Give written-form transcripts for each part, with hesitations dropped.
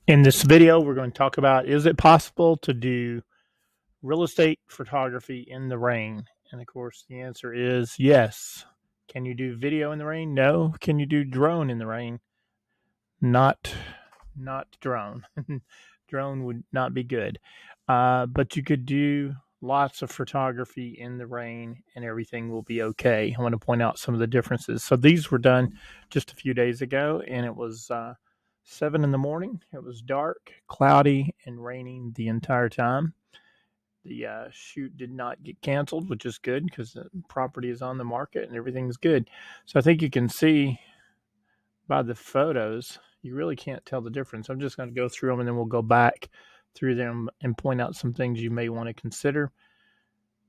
In this video, we're going to talk about, is it possible to do real estate photography in the rain? And of course, the answer is yes. Can you do video in the rain? No. Can you do drone in the rain? Not drone. Drone would not be good. But you could do lots of photography in the rain and everything will be okay. I want to point out some of the differences. So these were done just a few days ago, and it was 7 in the morning. It was dark, cloudy, and raining the entire time. The shoot did not get canceled, which is good because the property is on the market and everything's good. So I think you can see by the photos, you really can't tell the difference. I'm just going to go through them and then we'll go back through them and point out some things you may want to consider.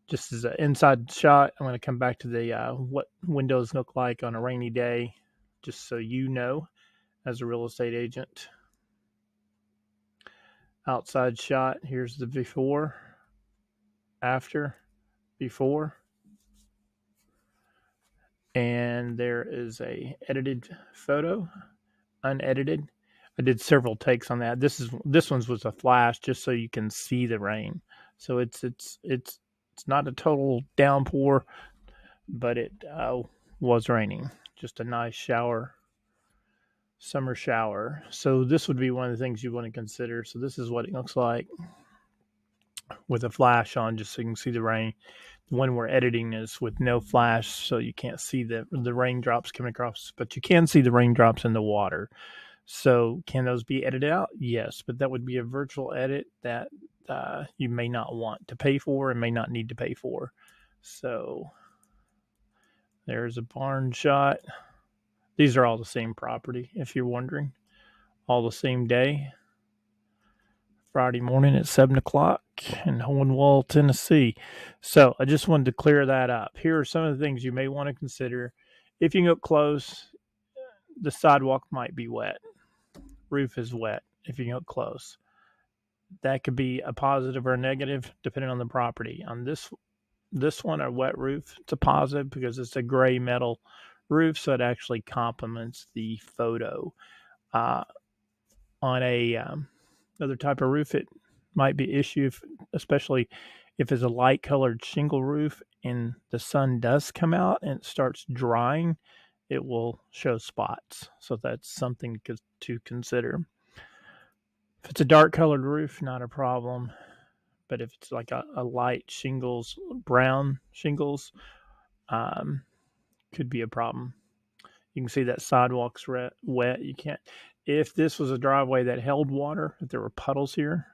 Just as an inside shot, I'm going to come back to the what windows look like on a rainy day, just so you know as a real estate agent. Outside shot, here's the before, after, before. And there is a edited photo, unedited. I did several takes on that. This one's was a flash just so you can see the rain. So it's not a total downpour, but it was raining. Just a nice shower, summer shower. So this would be one of the things you want to consider. So this is what it looks like with a flash on, just so you can see the rain. The one we're editing is with no flash, so you can't see the raindrops coming across, but you can see the raindrops in the water. So can those be edited out? Yes, but that would be a virtual edit that you may not want to pay for and may not need to pay for. So there's a barn shot. These are all the same property, if you're wondering. All the same day. Friday morning at 7 o'clock in Hohenwald, Tennessee. So I just wanted to clear that up. Here are some of the things you may want to consider. If you go close, the sidewalk might be wet. Roof is wet if you go close. That could be a positive or a negative depending on the property. On this one, a wet roof, it's a positive because it's a gray metal roof, so it actually complements the photo. On a other type of roof, it might be an issue, especially if it's a light colored shingle roof and the sun does come out and it starts drying, it will show spots. So that's something to consider. If it's a dark colored roof, not a problem. But if it's like a light shingles, brown shingles, could be a problem. You can see that sidewalk's wet. You can't. If this was a driveway that held water, if there were puddles here,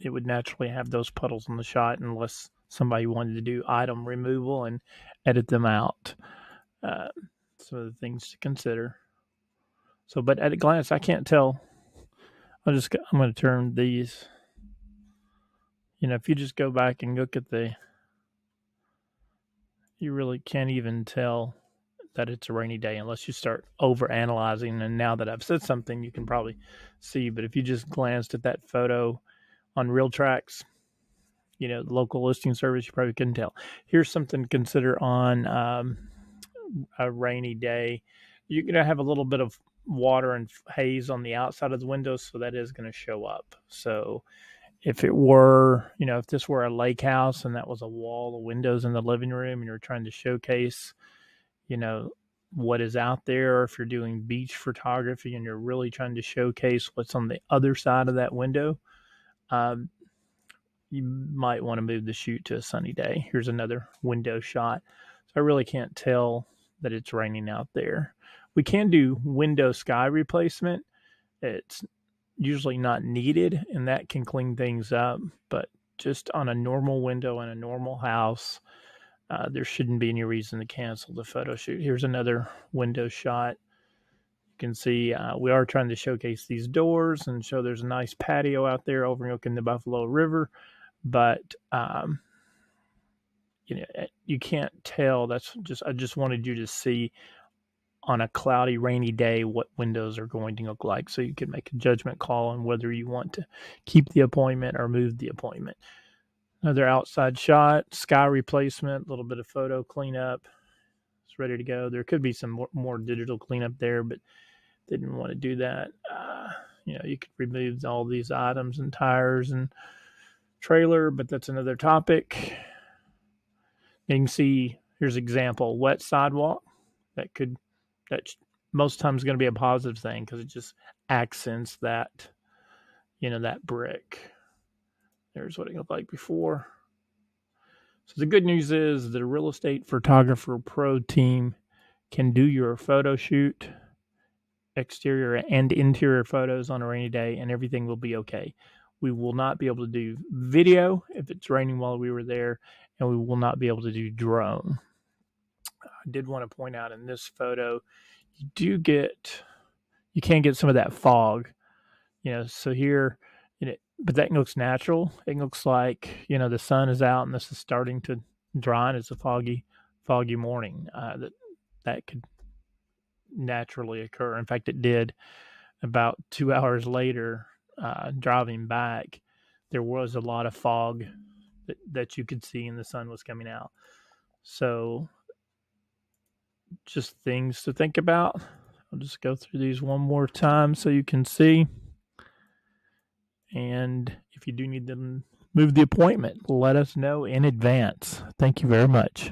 it would naturally have those puddles in the shot unless somebody wanted to do item removal and edit them out. So the things to consider. So, but at a glance, I can't tell. I'm going to turn these. If you just go back and look at you really can't even tell that it's a rainy day unless you start over analyzing. And now that I've said something, you can probably see. But if you just glanced at that photo on RealTrax, the local listing service, you probably couldn't tell. Here's something to consider on a rainy day. You're going to have a little bit of water and haze on the outside of the windows, so that is going to show up. So if it were, if this were a lake house and that was a wall of windows in the living room and you're trying to showcase, what is out there, or if you're doing beach photography and you're really trying to showcase what's on the other side of that window, you might want to move the shoot to a sunny day. Here's another window shot. So I really can't tell that it's raining out there. We can do window sky replacement. It's usually not needed, and that can clean things up. But just on a normal window in a normal house, there shouldn't be any reason to cancel the photo shoot. Here's another window shot. You can see we are trying to showcase these doors and show there's a nice patio out there overlooking the Buffalo River. But you can't tell. I just wanted you to see on a cloudy, rainy day what windows are going to look like, so you can make a judgment call on whether you want to keep the appointment or move the appointment. Another outside shot, sky replacement, a little bit of photo cleanup. It's ready to go. There could be some more digital cleanup there, but didn't want to do that. You could remove all these items and tires and trailer, but that's another topic. You can see here's an example: wet sidewalk. That most times going to be a positive thing because it just accents that that brick. There's what it looked like before. So the good news is the real estate photographer pro team can do your photo shoot, exterior and interior photos on a rainy day, and everything will be okay. We will not be able to do video if it's raining while we were there, and we will not be able to do drone. I did want to point out in this photo, you can get some of that fog, so here, but that looks natural. It looks like, the sun is out and this is starting to dry and it's a foggy morning. That could naturally occur. In fact, it did. About 2 hours later, driving back, there was a lot of fog that you could see and the sun was coming out. So just things to think about. I'll just go through these one more time so you can see. And if you do need to move the appointment, let us know in advance. Thank you very much.